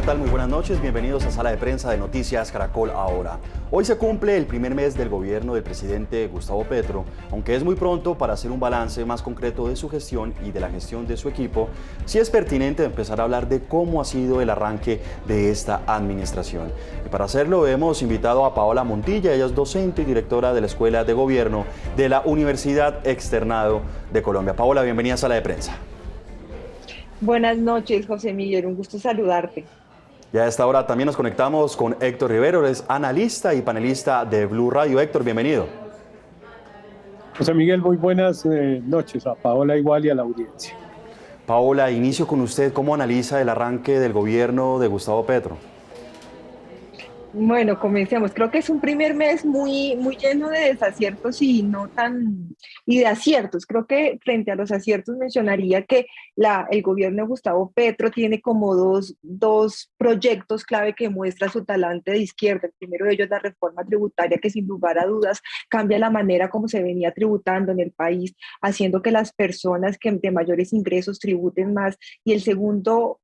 tal? Muy buenas noches. Bienvenidos a Sala de Prensa de Noticias Caracol Ahora. Hoy se cumple el primer mes del gobierno del presidente Gustavo Petro. Aunque es muy pronto para hacer un balance más concreto de su gestión y de la gestión de su equipo, sí es pertinente empezar a hablar de cómo ha sido el arranque de esta administración. Y para hacerlo hemos invitado a Paola Montilla. Ella es docente y directora de la Escuela de Gobierno de la Universidad Externado de Colombia. Paola, bienvenida a Sala de Prensa. Buenas noches, José Miguel, un gusto saludarte. Y a esta hora también nos conectamos con Héctor Rivero, es analista y panelista de Blue Radio. Héctor, bienvenido. José Miguel, muy buenas noches a Paola igual y a la audiencia. Paola, inicio con usted. ¿Cómo analiza el arranque del gobierno de Gustavo Petro? Bueno, comencemos. Creo que es un primer mes muy lleno de desaciertos y de aciertos. Creo que frente a los aciertos mencionaría que el gobierno de Gustavo Petro tiene como dos proyectos clave que muestra su talante de izquierda. El primero de ellos es la reforma tributaria, que sin lugar a dudas cambia la manera como se venía tributando en el país, haciendo que las personas que de mayores ingresos tributen más. Y el segundo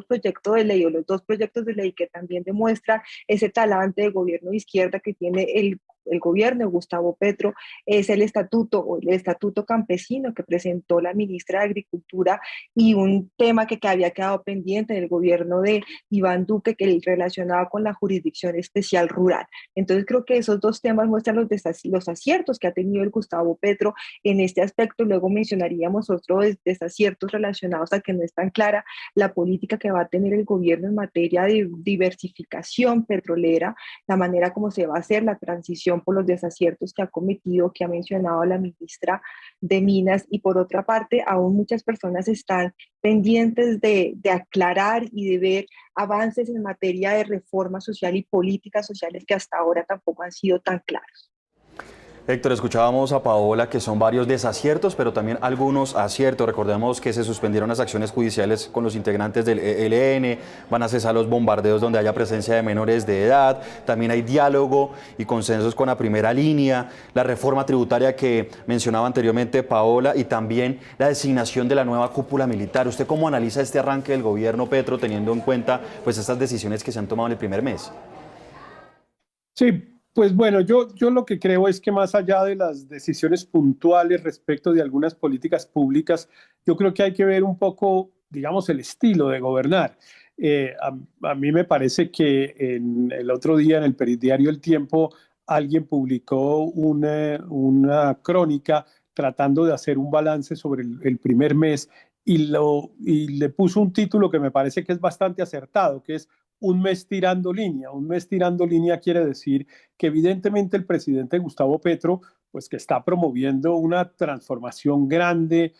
proyecto de ley o los dos proyectos de ley que también demuestra ese talante de gobierno de izquierda que tiene el gobierno de Gustavo Petro, es el estatuto campesino que presentó la ministra de Agricultura, y un tema que había quedado pendiente en el gobierno de Iván Duque, que relacionado con la jurisdicción especial rural. Entonces creo que esos dos temas muestran los aciertos que ha tenido el Gustavo Petro en este aspecto. Luego mencionaríamos otros desaciertos relacionados a que no es tan clara la política que va a tener el gobierno en materia de diversificación petrolera, la manera como se va a hacer la transición por los desaciertos que ha cometido, que ha mencionado la ministra de Minas. Y por otra parte, aún muchas personas están pendientes de aclarar y de ver avances en materia de reforma social y políticas sociales que hasta ahora tampoco han sido tan claros. Héctor, escuchábamos a Paola que son varios desaciertos, pero también algunos aciertos. Recordemos que se suspendieron las acciones judiciales con los integrantes del ELN, van a cesar los bombardeos donde haya presencia de menores de edad, también hay diálogo y consensos con la primera línea, la reforma tributaria que mencionaba anteriormente Paola y también la designación de la nueva cúpula militar. ¿Usted cómo analiza este arranque del gobierno Petro teniendo en cuenta pues estas decisiones que se han tomado en el primer mes? Sí, pues bueno, yo lo que creo es que más allá de las decisiones puntuales respecto de algunas políticas públicas, yo creo que hay que ver un poco, digamos, el estilo de gobernar. A mí me parece que el otro día en el peridiario El Tiempo alguien publicó una crónica tratando de hacer un balance sobre el primer mes y le puso un título que me parece que es bastante acertado, que es un mes tirando línea. Un mes tirando línea quiere decir que evidentemente el presidente Gustavo Petro, pues que está promoviendo una transformación grande,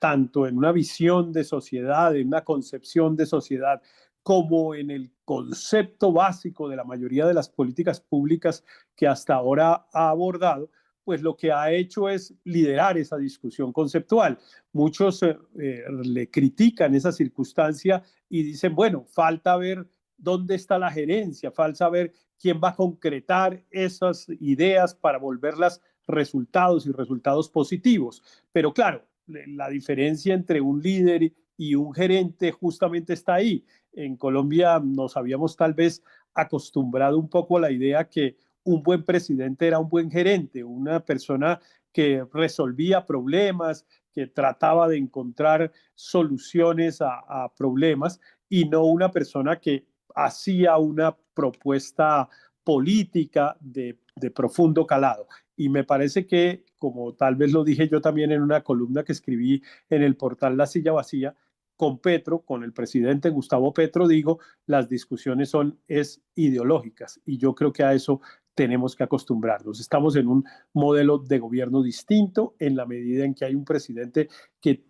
tanto en una visión de sociedad, en una concepción de sociedad, como en el concepto básico de la mayoría de las políticas públicas que hasta ahora ha abordado, pues lo que ha hecho es liderar esa discusión conceptual. Muchos le critican esa circunstancia y dicen, bueno, falta ver dónde está la gerencia, falta ver quién va a concretar esas ideas para volverlas resultados y resultados positivos. Pero claro, la diferencia entre un líder y un gerente justamente está ahí. En Colombia nos habíamos tal vez acostumbrado un poco a la idea que un buen presidente era un buen gerente, una persona que resolvía problemas, que trataba de encontrar soluciones a problemas, y no una persona que hacía una propuesta política de profundo calado. Y me parece que, como tal vez lo dije yo también en una columna que escribí en el portal La Silla Vacía, con Petro, con el presidente Gustavo Petro, digo, las discusiones es ideológicas, y yo creo que a eso tenemos que acostumbrarnos. Estamos en un modelo de gobierno distinto en la medida en que hay un presidente que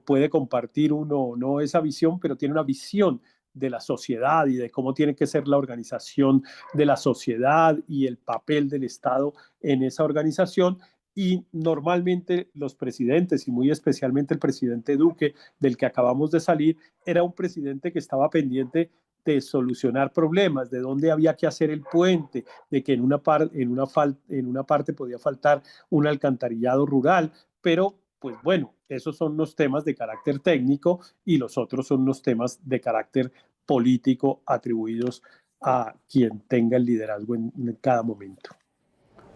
puede compartir uno o no esa visión, pero tiene una visión de la sociedad y de cómo tiene que ser la organización de la sociedad y el papel del Estado en esa organización. Y normalmente los presidentes, y muy especialmente el presidente Duque, del que acabamos de salir, era un presidente que estaba pendiente de solucionar problemas, de dónde había que hacer el puente, de que en una parte podía faltar un alcantarillado rural, pero pues bueno, esos son los temas de carácter técnico y los otros son los temas de carácter político atribuidos a quien tenga el liderazgo en cada momento.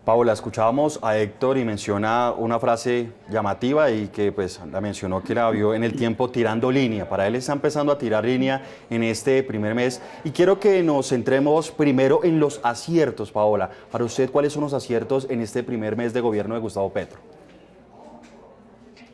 Paola, escuchábamos a Héctor y menciona una frase llamativa y que pues la mencionó que la vio en el tiempo tirando línea. Para él está empezando a tirar línea en este primer mes y quiero que nos centremos primero en los aciertos, Paola. Para usted, ¿cuáles son los aciertos en este primer mes de gobierno de Gustavo Petro?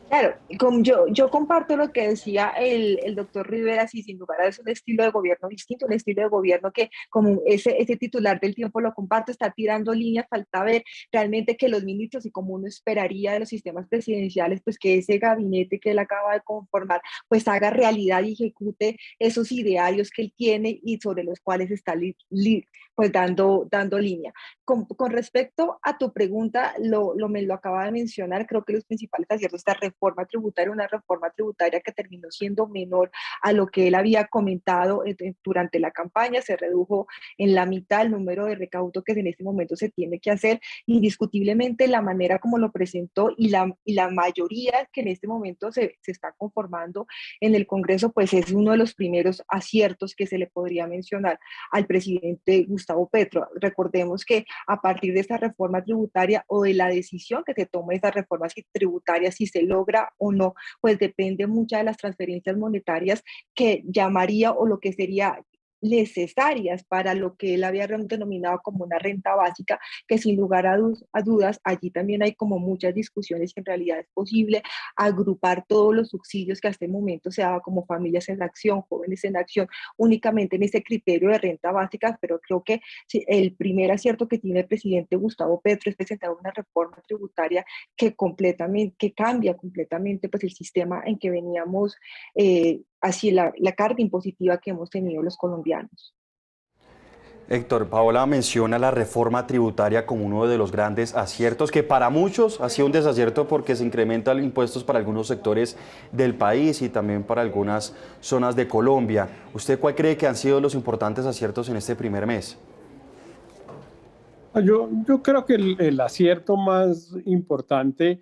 Claro, como yo comparto lo que decía el doctor Rivera, sí, sin lugar a dudas, un estilo de gobierno distinto, un estilo de gobierno que, como ese titular del tiempo lo comparto, está tirando líneas, falta ver realmente que los ministros, y como uno esperaría de los sistemas presidenciales, pues que ese gabinete que él acaba de conformar, pues haga realidad y ejecute esos idearios que él tiene y sobre los cuales está pues dando línea. Con respecto a tu pregunta, me lo acaba de mencionar, creo que los principales aciertos de esta reforma tributaria, una reforma tributaria que terminó siendo menor a lo que él había comentado durante la campaña, se redujo en la mitad el número de recaudo que en este momento se tiene que hacer, indiscutiblemente la manera como lo presentó y la mayoría que en este momento se está conformando en el Congreso, pues es uno de los primeros aciertos que se le podría mencionar al presidente Gustavo Petro. Recordemos que a partir de esta reforma tributaria o de la decisión que se tome de esta reforma tributaria, si se logra o no, pues depende mucho de las transferencias monetarias que llamaría o lo que sería necesarias para lo que él había denominado como una renta básica, que sin lugar a dudas, allí también hay como muchas discusiones y en realidad es posible agrupar todos los subsidios que hasta el momento se daba como familias en acción, jóvenes en acción, únicamente en ese criterio de renta básica, pero creo que sí, el primer acierto que tiene el presidente Gustavo Petro es presentar una reforma tributaria que cambia completamente pues, el sistema en que veníamos así la carga impositiva que hemos tenido los colombianos. Héctor, Paola menciona la reforma tributaria como uno de los grandes aciertos, que para muchos ha sido un desacierto porque se incrementan los impuestos para algunos sectores del país y también para algunas zonas de Colombia. ¿Usted cuál cree que han sido los importantes aciertos en este primer mes? Yo creo que el acierto más importante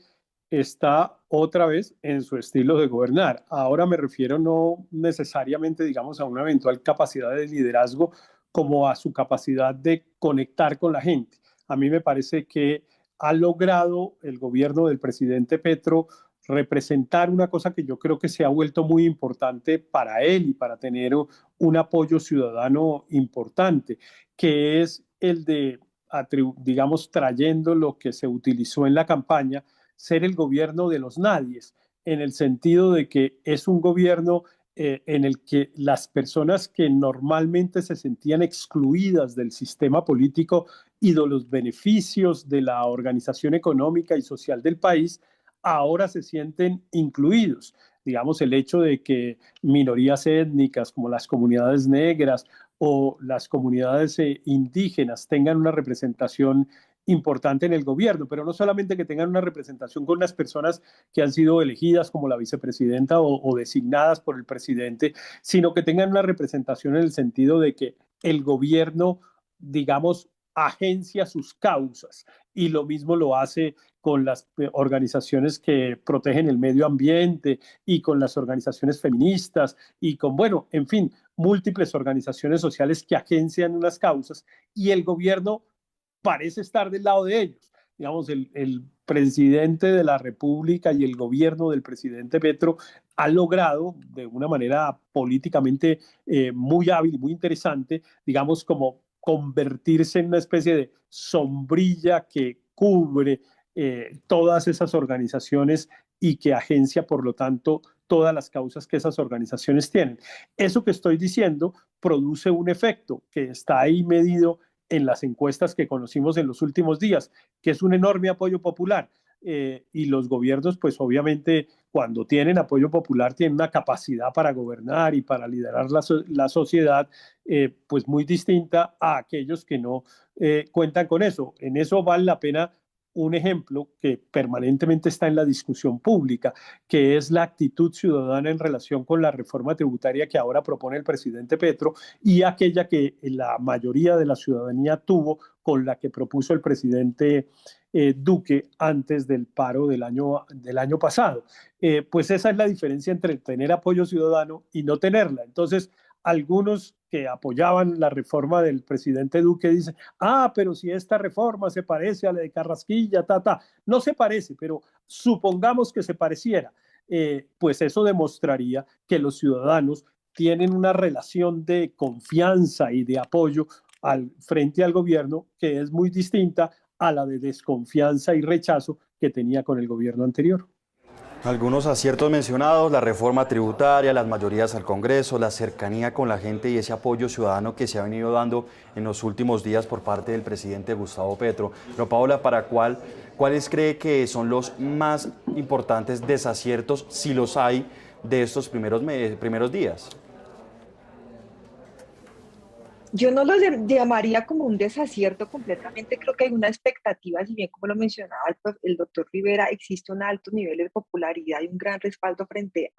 está otra vez en su estilo de gobernar. Ahora me refiero no necesariamente, digamos, a una eventual capacidad de liderazgo, como a su capacidad de conectar con la gente. A mí me parece que ha logrado el gobierno del presidente Petro representar una cosa que yo creo que se ha vuelto muy importante para él y para tener un apoyo ciudadano importante, que es el de, digamos, trayendo lo que se utilizó en la campaña, ser el gobierno de los nadies, en el sentido de que es un gobierno en el que las personas que normalmente se sentían excluidas del sistema político y de los beneficios de la organización económica y social del país, ahora se sienten incluidos. Digamos, el hecho de que minorías étnicas como las comunidades negras o las comunidades indígenas tengan una representación importante en el gobierno, pero no solamente que tengan una representación con las personas que han sido elegidas como la vicepresidenta o designadas por el presidente, sino que tengan una representación en el sentido de que el gobierno, digamos, agencia sus causas y lo mismo lo hace con las organizaciones que protegen el medio ambiente y con las organizaciones feministas y con, bueno, en fin, múltiples organizaciones sociales que agencian unas causas y el gobierno parece estar del lado de ellos. Digamos, el presidente de la República y el gobierno del presidente Petro ha logrado, de una manera políticamente muy hábil, muy interesante, digamos, como convertirse en una especie de sombrilla que cubre todas esas organizaciones y que agencia, por lo tanto, todas las causas que esas organizaciones tienen. Eso que estoy diciendo produce un efecto que está ahí medido en las encuestas que conocimos en los últimos días, que es un enorme apoyo popular. Y los gobiernos, pues obviamente, cuando tienen apoyo popular, tienen una capacidad para gobernar y para liderar la sociedad, pues muy distinta a aquellos que no cuentan con eso. En eso vale la pena un ejemplo que permanentemente está en la discusión pública, que es la actitud ciudadana en relación con la reforma tributaria que ahora propone el presidente Petro y aquella que la mayoría de la ciudadanía tuvo con la que propuso el presidente Duque antes del paro del año pasado. Pues esa es la diferencia entre tener apoyo ciudadano y no tenerla. Entonces, algunos que apoyaban la reforma del presidente Duque dicen, pero si esta reforma se parece a la de Carrasquilla, no se parece, pero supongamos que se pareciera, pues eso demostraría que los ciudadanos tienen una relación de confianza y de apoyo frente al gobierno que es muy distinta a la de desconfianza y rechazo que tenía con el gobierno anterior. Algunos aciertos mencionados: la reforma tributaria, las mayorías al Congreso, la cercanía con la gente y ese apoyo ciudadano que se ha venido dando en los últimos días por parte del presidente Gustavo Petro. Pero Paola, ¿cuáles cree que son los más importantes desaciertos, si los hay, de estos primeros días? Yo no lo llamaría como un desacierto completamente, creo que hay una expectativa, si bien como lo mencionaba el doctor Rivera, existe un alto nivel de popularidad y un gran respaldo frente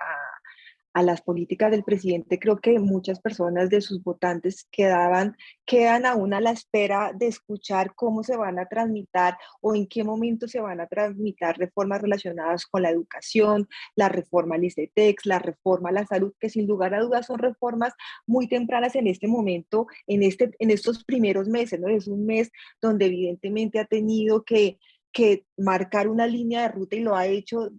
a las políticas del presidente. Creo que muchas personas de sus votantes quedan aún a la espera de escuchar cómo se van a tramitar o en qué momento se van a tramitar reformas relacionadas con la educación, la reforma al ICETEX, la reforma a la salud, que sin lugar a dudas son reformas muy tempranas en este momento, en estos primeros meses, ¿no? Es un mes donde evidentemente ha tenido que marcar una línea de ruta y lo ha hecho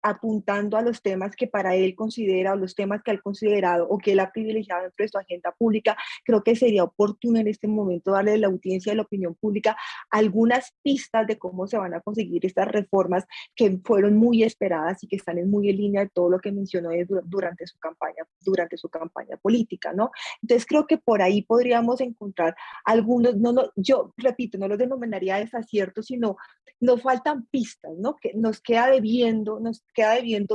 apuntando a los temas que para él considera, o los temas que él ha considerado o que él ha privilegiado dentro de su agenda pública. Creo que sería oportuno en este momento darle a la audiencia y a la opinión pública algunas pistas de cómo se van a conseguir estas reformas que fueron muy esperadas y que están muy en línea de todo lo que mencionó durante su campaña política, ¿no? Entonces creo que por ahí podríamos encontrar algunos, yo repito, no los denominaría desaciertos, sino nos faltan pistas, ¿no? Que nos queda debiendo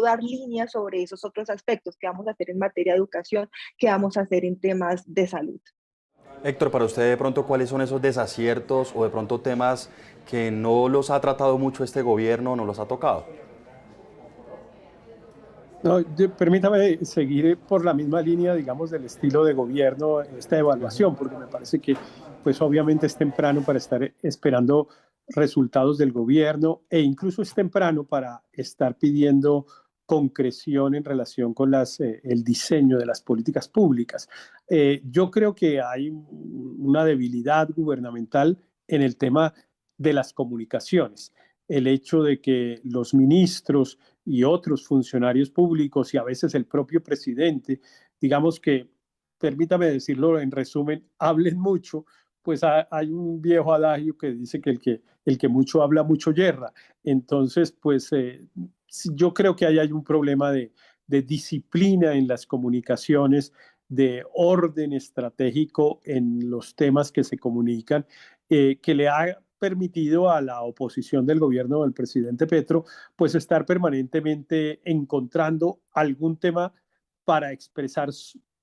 dar líneas sobre esos otros aspectos que vamos a hacer en materia de educación, que vamos a hacer en temas de salud. Héctor, para usted, de pronto, ¿cuáles son esos desaciertos o de pronto temas que no los ha tratado mucho este gobierno, no los ha tocado? No, permítame seguir por la misma línea, digamos, del estilo de gobierno en esta evaluación, porque me parece que, pues obviamente es temprano para estar esperando resultados del gobierno e incluso es temprano para estar pidiendo concreción en relación con el diseño de las políticas públicas. Yo creo que hay una debilidad gubernamental en el tema de las comunicaciones. El hecho de que los ministros y otros funcionarios públicos y a veces el propio presidente, digamos que, permítame decirlo en resumen, hablen mucho, pues hay un viejo adagio que dice que el que mucho habla, mucho yerra. Entonces, pues yo creo que ahí hay un problema de disciplina en las comunicaciones, de orden estratégico en los temas que se comunican, que le ha permitido a la oposición del gobierno del presidente Petro, pues estar permanentemente encontrando algún tema para expresar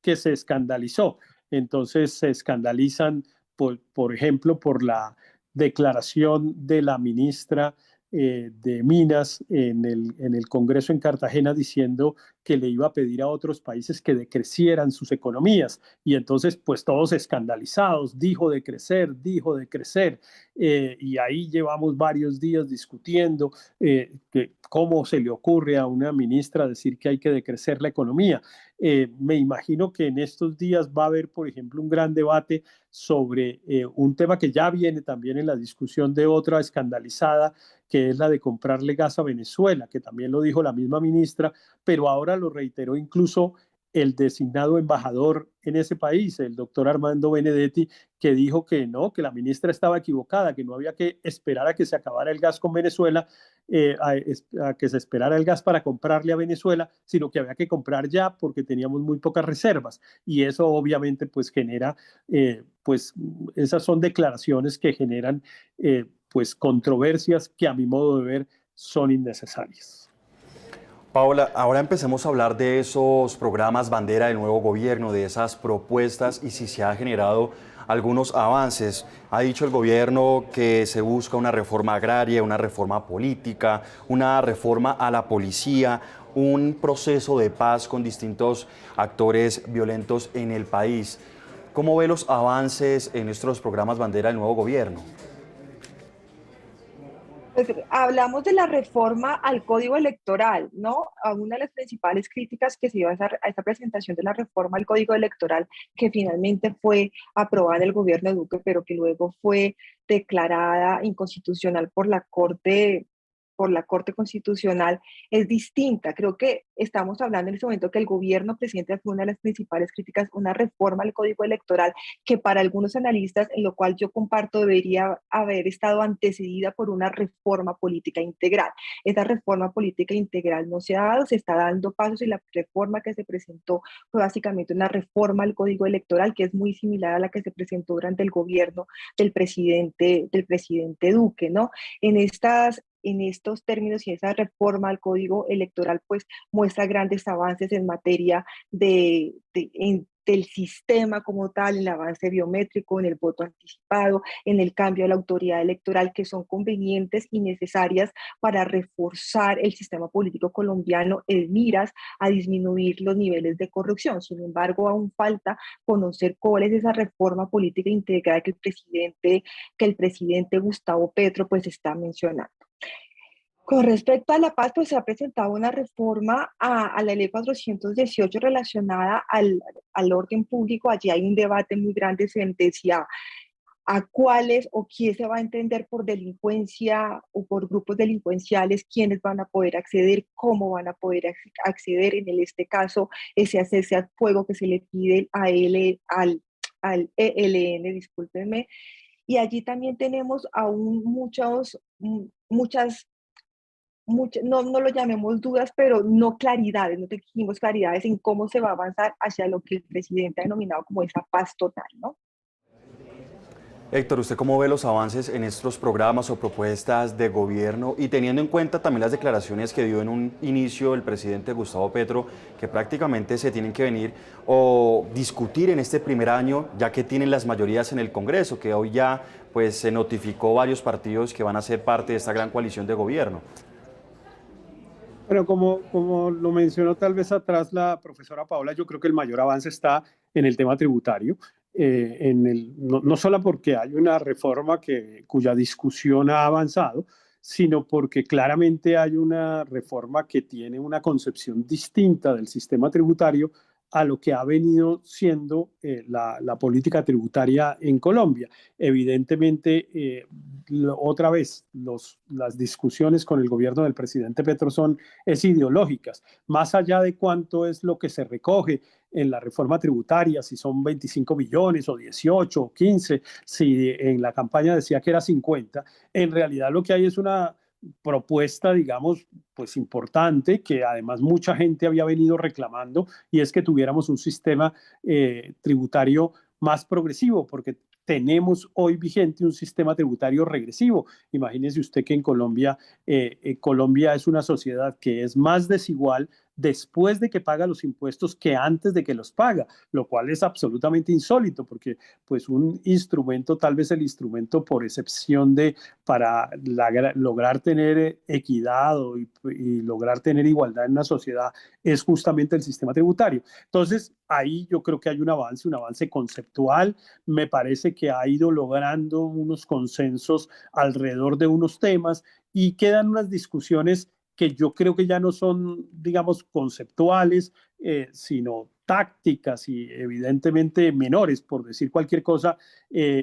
que se escandalizó. Entonces se escandalizan, por ejemplo, por la declaración de la ministra de Minas en el Congreso en Cartagena diciendo que le iba a pedir a otros países que decrecieran sus economías. Y entonces, pues todos escandalizados, dijo de crecer, y ahí llevamos varios días discutiendo que cómo se le ocurre a una ministra decir que hay que decrecer la economía. Me imagino que en estos días va a haber, por ejemplo, un gran debate sobre un tema que ya viene también en la discusión de otra escandalizada, que es la de comprarle gas a Venezuela, que también lo dijo la misma ministra, pero ahora lo reiteró incluso el designado embajador en ese país, el doctor Armando Benedetti, que dijo que no, que la ministra estaba equivocada, que no había que esperar a que se acabara el gas con Venezuela, a que se esperara el gas para comprarle a Venezuela, sino que había que comprar ya porque teníamos muy pocas reservas. Y eso obviamente pues genera, pues esas son declaraciones que generan pues controversias que a mi modo de ver son innecesarias. Paola, ahora empecemos a hablar de esos programas bandera del nuevo gobierno, de esas propuestas y si se ha generado algunos avances. Ha dicho el gobierno que se busca una reforma agraria, una reforma política, una reforma a la policía, un proceso de paz con distintos actores violentos en el país. ¿Cómo ve los avances en estos programas bandera del nuevo gobierno? Pues hablamos de la reforma al código electoral, ¿no? Una de las principales críticas que se dio a esta presentación de la reforma al código electoral, que finalmente fue aprobada en el gobierno de Duque, pero que luego fue declarada inconstitucional por la Corte Constitucional, es distinta. Creo que estamos hablando en este momento que el gobierno presidente fue una de las principales críticas, una reforma al código electoral que para algunos analistas, en lo cual yo comparto, debería haber estado antecedida por una reforma política integral. Esa reforma política integral no se ha dado, se está dando pasos y la reforma que se presentó fue básicamente una reforma al código electoral que es muy similar a la que se presentó durante el gobierno del presidente Duque, ¿no? En estos términos y esa reforma al código electoral pues muestra grandes avances en materia del sistema como tal, en el avance biométrico, en el voto anticipado, en el cambio de la autoridad electoral, que son convenientes y necesarias para reforzar el sistema político colombiano en miras a disminuir los niveles de corrupción. Sin embargo, aún falta conocer cuál es esa reforma política integral que el presidente Gustavo Petro pues está mencionando. Con respecto a la paz, pues se ha presentado una reforma a la ley 418 relacionada al orden público. Allí hay un debate muy grande frente a cuáles o quién se va a entender por delincuencia o por grupos delincuenciales, quiénes van a poder acceder, cómo van a poder acceder. En este caso, ese cese al fuego que se le pide al ELN, discúlpenme. Y allí también tenemos aún muchas no lo llamemos dudas, pero no claridades, no tenemos claridades en cómo se va a avanzar hacia lo que el presidente ha denominado como esa paz total, ¿no? Héctor, ¿usted cómo ve los avances en estos programas o propuestas de gobierno y teniendo en cuenta también las declaraciones que dio en un inicio el presidente Gustavo Petro, que prácticamente se tienen que venir o discutir en este primer año, ya que tienen las mayorías en el Congreso, que hoy ya pues se notificó varios partidos que van a ser parte de esta gran coalición de gobierno? Bueno, como lo mencionó tal vez atrás la profesora Paola, yo creo que el mayor avance está en el tema tributario, no solo porque hay una reforma cuya discusión ha avanzado, sino porque claramente hay una reforma que tiene una concepción distinta del sistema tributario a lo que ha venido siendo la política tributaria en Colombia. Evidentemente, otra vez, las discusiones con el gobierno del presidente Petro son ideológicas, más allá de cuánto es lo que se recoge en la reforma tributaria, si son 25 millones o 18 o 15, si en la campaña decía que era 50, en realidad lo que hay es una propuesta, digamos, pues importante, que además mucha gente había venido reclamando, y es que tuviéramos un sistema tributario más progresivo, porque tenemos hoy vigente un sistema tributario regresivo. Imagínese usted que en Colombia, Colombia es una sociedad que es más desigual después de que paga los impuestos que antes de que los paga, lo cual es absolutamente insólito, porque pues un instrumento, tal vez el instrumento por excepción para lograr tener equidad y lograr tener igualdad en una sociedad es justamente el sistema tributario. Entonces, ahí yo creo que hay un avance conceptual. Me parece que ha ido logrando unos consensos alrededor de unos temas y quedan unas discusiones que yo creo que ya no son, digamos, conceptuales, sino tácticas y evidentemente menores, por decir cualquier cosa,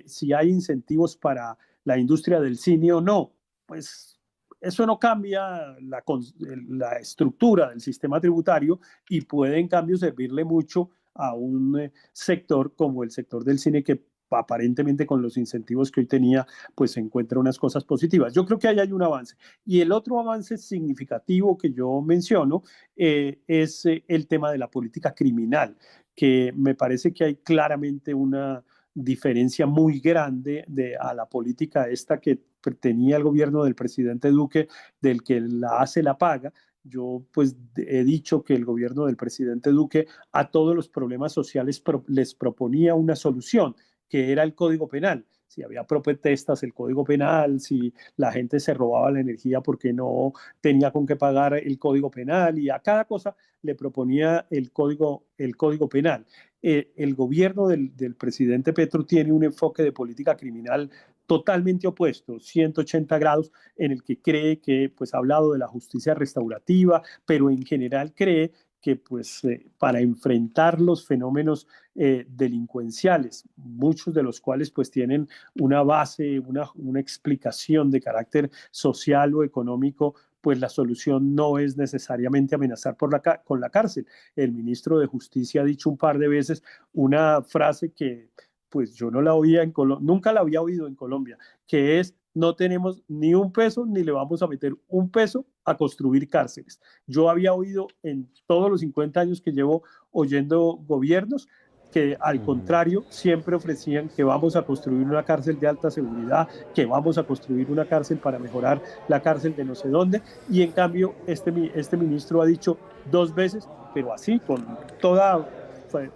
si hay incentivos para la industria del cine o no, pues eso no cambia la estructura del sistema tributario y puede en cambio servirle mucho a un sector como el sector del cine que aparentemente con los incentivos que hoy tenía, pues encuentra unas cosas positivas. Yo creo que ahí hay un avance. Y el otro avance significativo que yo menciono es el tema de la política criminal, que me parece que hay claramente una diferencia muy grande a la política esta que tenía el gobierno del presidente Duque, del que la hace la paga. Yo pues he dicho que el gobierno del presidente Duque a todos los problemas sociales les proponía una solución, que era el Código Penal. Si había protestas, el Código Penal, si la gente se robaba la energía porque no tenía con qué pagar el Código Penal, y a cada cosa le proponía el código Penal. El gobierno del presidente Petro tiene un enfoque de política criminal totalmente opuesto, 180 grados, en el que cree que, pues ha hablado de la justicia restaurativa, pero en general cree que pues, para enfrentar los fenómenos delincuenciales, muchos de los cuales pues tienen una base, una explicación de carácter social o económico, pues la solución no es necesariamente amenazar con la cárcel. El ministro de Justicia ha dicho un par de veces una frase que pues yo no la oía en Colombia, nunca la había oído en Colombia, que es: no tenemos ni un peso ni le vamos a meter un peso a construir cárceles. Yo había oído en todos los 50 años que llevo oyendo gobiernos que al contrario siempre ofrecían que vamos a construir una cárcel de alta seguridad, que vamos a construir una cárcel para mejorar la cárcel de no sé dónde, y en cambio este ministro ha dicho 2 veces, pero así, con toda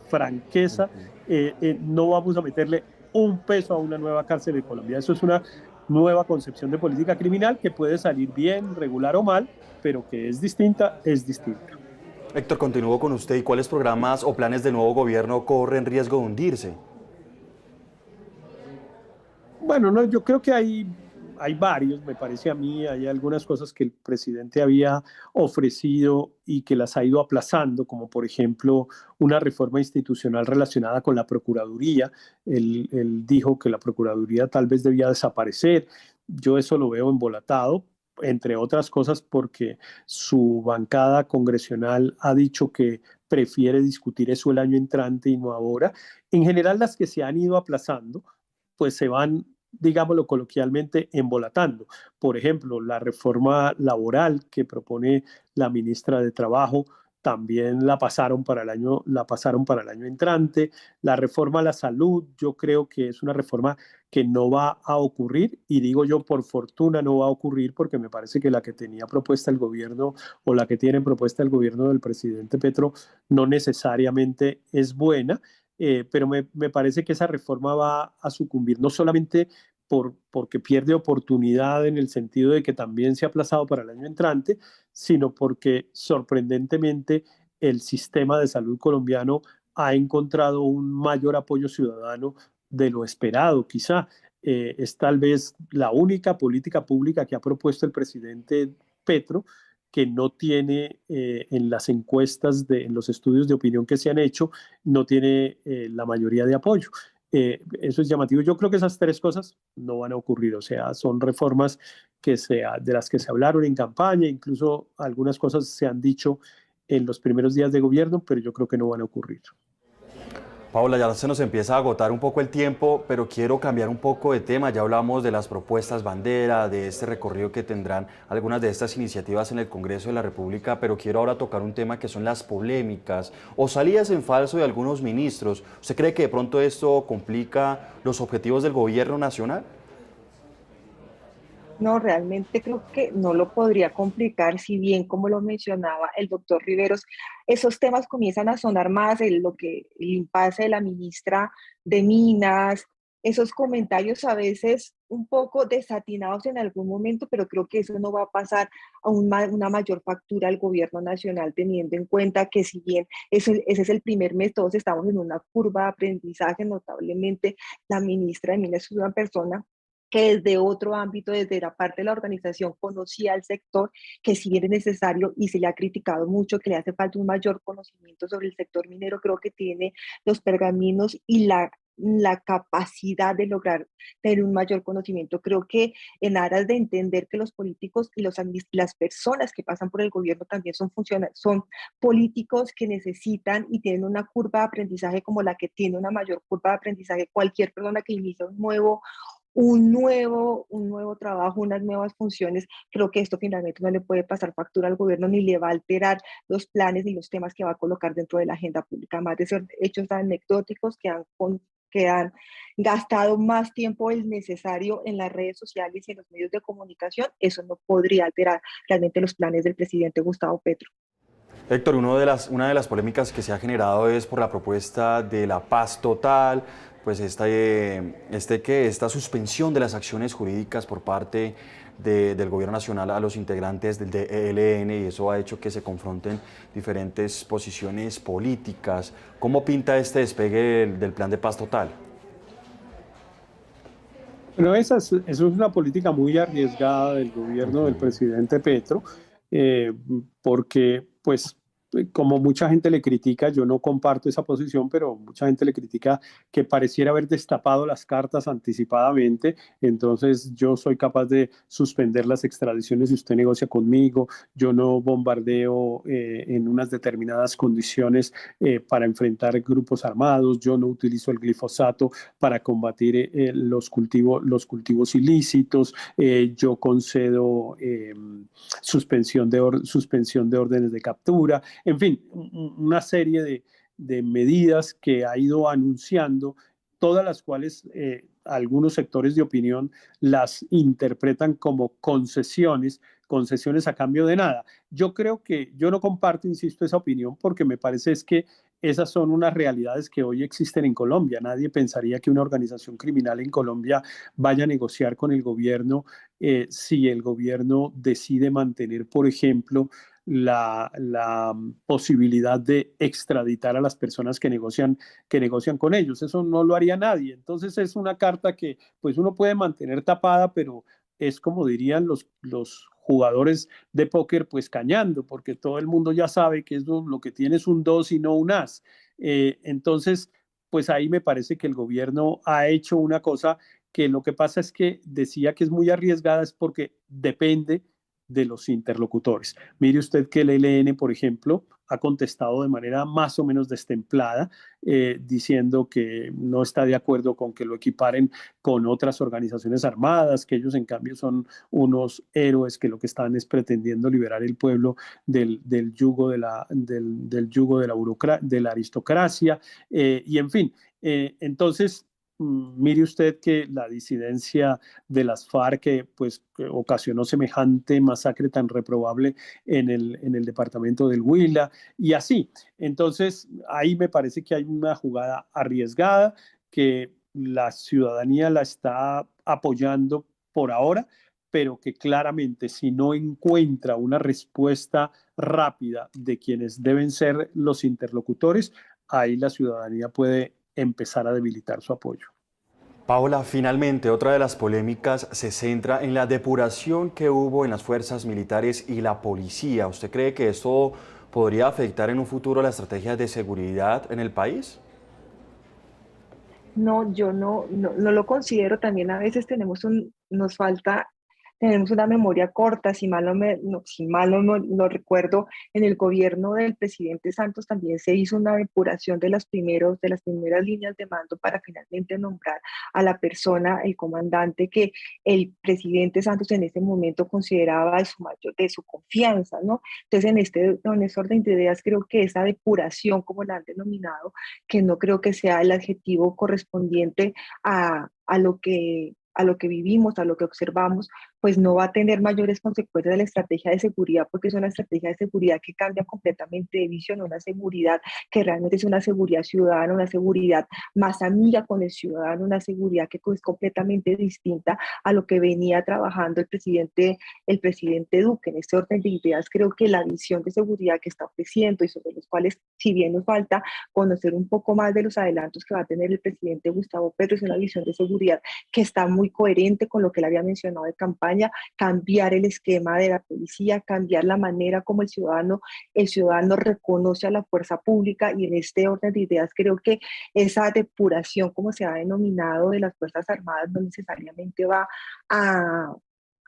franqueza, no vamos a meterle un peso a una nueva cárcel de Colombia. Eso es una nueva concepción de política criminal que puede salir bien, regular o mal, pero que es distinta, es distinta. Héctor, continúo con usted. ¿Y cuáles programas o planes del nuevo gobierno corren riesgo de hundirse? Bueno, no, yo creo que hay varios, me parece a mí, hay algunas cosas que el presidente había ofrecido y que las ha ido aplazando, como por ejemplo una reforma institucional relacionada con la Procuraduría. Él dijo que la Procuraduría tal vez debía desaparecer. Yo eso lo veo embolatado, entre otras cosas porque su bancada congresional ha dicho que prefiere discutir eso el año entrante y no ahora. En general, las que se han ido aplazando, pues se van, digámoslo coloquialmente, embolatando. Por ejemplo, la reforma laboral que propone la ministra de Trabajo también la pasaron para el año entrante. La reforma a la salud, yo creo que es una reforma que no va a ocurrir, y digo yo por fortuna no va a ocurrir, porque me parece que la que tenía propuesta el gobierno o la que tiene propuesta el gobierno del presidente Petro no necesariamente es buena. Pero me parece que esa reforma va a sucumbir, no solamente porque pierde oportunidad en el sentido de que también se ha aplazado para el año entrante, sino porque sorprendentemente el sistema de salud colombiano ha encontrado un mayor apoyo ciudadano de lo esperado. Quizá es tal vez la única política pública que ha propuesto el presidente Petro que no tiene en las encuestas, en los estudios de opinión que se han hecho, no tiene la mayoría de apoyo. Eso es llamativo. Yo creo que esas tres cosas no van a ocurrir, o sea, son reformas de las que se hablaron en campaña, incluso algunas cosas se han dicho en los primeros días de gobierno, pero yo creo que no van a ocurrir. Paula, ya se nos empieza a agotar un poco el tiempo, pero quiero cambiar un poco de tema. Ya hablamos de las propuestas bandera, de este recorrido que tendrán algunas de estas iniciativas en el Congreso de la República, pero quiero ahora tocar un tema que son las polémicas o salidas en falso de algunos ministros. ¿Usted cree que de pronto esto complica los objetivos del gobierno nacional? No, realmente creo que no lo podría complicar, si bien, como lo mencionaba el doctor Riveros, esos temas comienzan a sonar más, el impasse de la ministra de Minas, esos comentarios a veces un poco desatinados en algún momento, pero creo que eso no va a pasar a una mayor factura al gobierno nacional, teniendo en cuenta que si bien ese es el primer mes, todos estamos en una curva de aprendizaje. Notablemente la ministra de Minas es una persona que desde otro ámbito, desde la parte de la organización, conocía al sector, que si bien es necesario y se le ha criticado mucho, que le hace falta un mayor conocimiento sobre el sector minero, creo que tiene los pergaminos y la capacidad de lograr tener un mayor conocimiento. Creo que en aras de entender que los políticos y las personas que pasan por el gobierno también son políticos que necesitan y tienen una curva de aprendizaje como la que tiene una mayor curva de aprendizaje cualquier persona que inicia un nuevo trabajo, unas nuevas funciones. Creo que esto finalmente no le puede pasar factura al gobierno ni le va a alterar los planes ni los temas que va a colocar dentro de la agenda pública, más de ser hechos anecdóticos que han gastado más tiempo del necesario en las redes sociales y en los medios de comunicación. Eso no podría alterar realmente los planes del presidente Gustavo Petro. Héctor, una de las polémicas que se ha generado es por la propuesta de la paz total, pues esta suspensión de las acciones jurídicas por parte del gobierno nacional a los integrantes del ELN, y eso ha hecho que se confronten diferentes posiciones políticas. ¿Cómo pinta este despegue del plan de paz total? Bueno, eso es una política muy arriesgada del gobierno del presidente Petro, eh, porque, pues, como mucha gente le critica, yo no comparto esa posición, pero mucha gente le critica que pareciera haber destapado las cartas anticipadamente, entonces yo soy capaz de suspender las extradiciones si usted negocia conmigo, yo no bombardeo en unas determinadas condiciones para enfrentar grupos armados, yo no utilizo el glifosato para combatir los cultivos ilícitos, yo concedo suspensión de órdenes de captura, en fin, una serie de medidas que ha ido anunciando, todas las cuales algunos sectores de opinión las interpretan como concesiones a cambio de nada. Yo creo que yo no comparto, insisto, esa opinión porque me parece es que esas son unas realidades que hoy existen en Colombia. Nadie pensaría que una organización criminal en Colombia vaya a negociar con el gobierno si el gobierno decide mantener, por ejemplo, la posibilidad de extraditar a las personas que negocian con ellos. Eso no lo haría nadie. Entonces es una carta que pues uno puede mantener tapada, pero es como dirían los jugadores de póker, pues cañando, porque todo el mundo ya sabe que es lo que tiene es un 2 y no un as. Entonces, pues ahí me parece que el gobierno ha hecho una cosa que lo que pasa es que decía que es muy arriesgada, es porque depende de los interlocutores. Mire usted que el ELN, por ejemplo, ha contestado de manera más o menos destemplada, diciendo que no está de acuerdo con que lo equiparen con otras organizaciones armadas, que ellos en cambio son unos héroes que lo que están es pretendiendo liberar el pueblo del yugo del yugo de la aristocracia, y en fin, entonces mire usted que la disidencia de las FARC pues, que ocasionó semejante masacre tan reprobable en el departamento del Huila y así. Entonces, ahí me parece que hay una jugada arriesgada que la ciudadanía la está apoyando por ahora, pero que claramente si no encuentra una respuesta rápida de quienes deben ser los interlocutores, ahí la ciudadanía puede empezar a debilitar su apoyo. Paola, finalmente, otra de las polémicas se centra en la depuración que hubo en las fuerzas militares y la policía. ¿Usted cree que esto podría afectar en un futuro las estrategias de seguridad en el país? No, yo no lo considero. También a veces nos falta, tenemos una memoria corta. Si mal si mal no recuerdo, en el gobierno del presidente Santos también se hizo una depuración de las primeras líneas de mando para finalmente nombrar a la persona, el comandante que el presidente Santos en ese momento consideraba de su confianza, ¿no? Entonces, en este orden de ideas, creo que esa depuración, como la han denominado, que no creo que sea el adjetivo correspondiente a lo que vivimos, a lo que observamos, pues no va a tener mayores consecuencias de la estrategia de seguridad, porque es una estrategia de seguridad que cambia completamente de visión, una seguridad que realmente es una seguridad ciudadana, una seguridad más amiga con el ciudadano, una seguridad que es completamente distinta a lo que venía trabajando el presidente Duque. En este orden de ideas, creo que la visión de seguridad que está ofreciendo y sobre los cuales, si bien nos falta conocer un poco más de los adelantos que va a tener el presidente Gustavo Petro, es una visión de seguridad que está muy coherente con lo que él había mencionado de campaña, cambiar el esquema de la policía, cambiar la manera como el ciudadano reconoce a la fuerza pública, y en este orden de ideas creo que esa depuración, como se ha denominado, de las Fuerzas Armadas no necesariamente va a,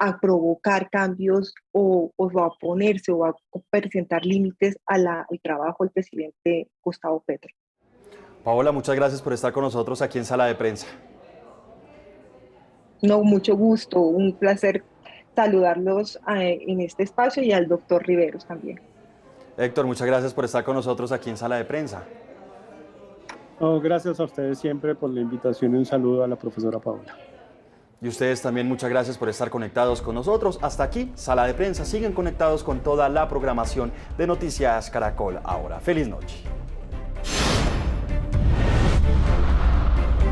a provocar cambios o va a oponerse o va a presentar límites al trabajo del presidente Gustavo Petro. Paola, muchas gracias por estar con nosotros aquí en Sala de Prensa. No, mucho gusto, un placer saludarlos en este espacio, y al doctor Riveros también. Héctor, muchas gracias por estar con nosotros aquí en Sala de Prensa. No, gracias a ustedes siempre por la invitación y un saludo a la profesora Paola. Y ustedes también muchas gracias por estar conectados con nosotros. Hasta aquí, Sala de Prensa. Siguen conectados con toda la programación de Noticias Caracol Ahora. Feliz noche.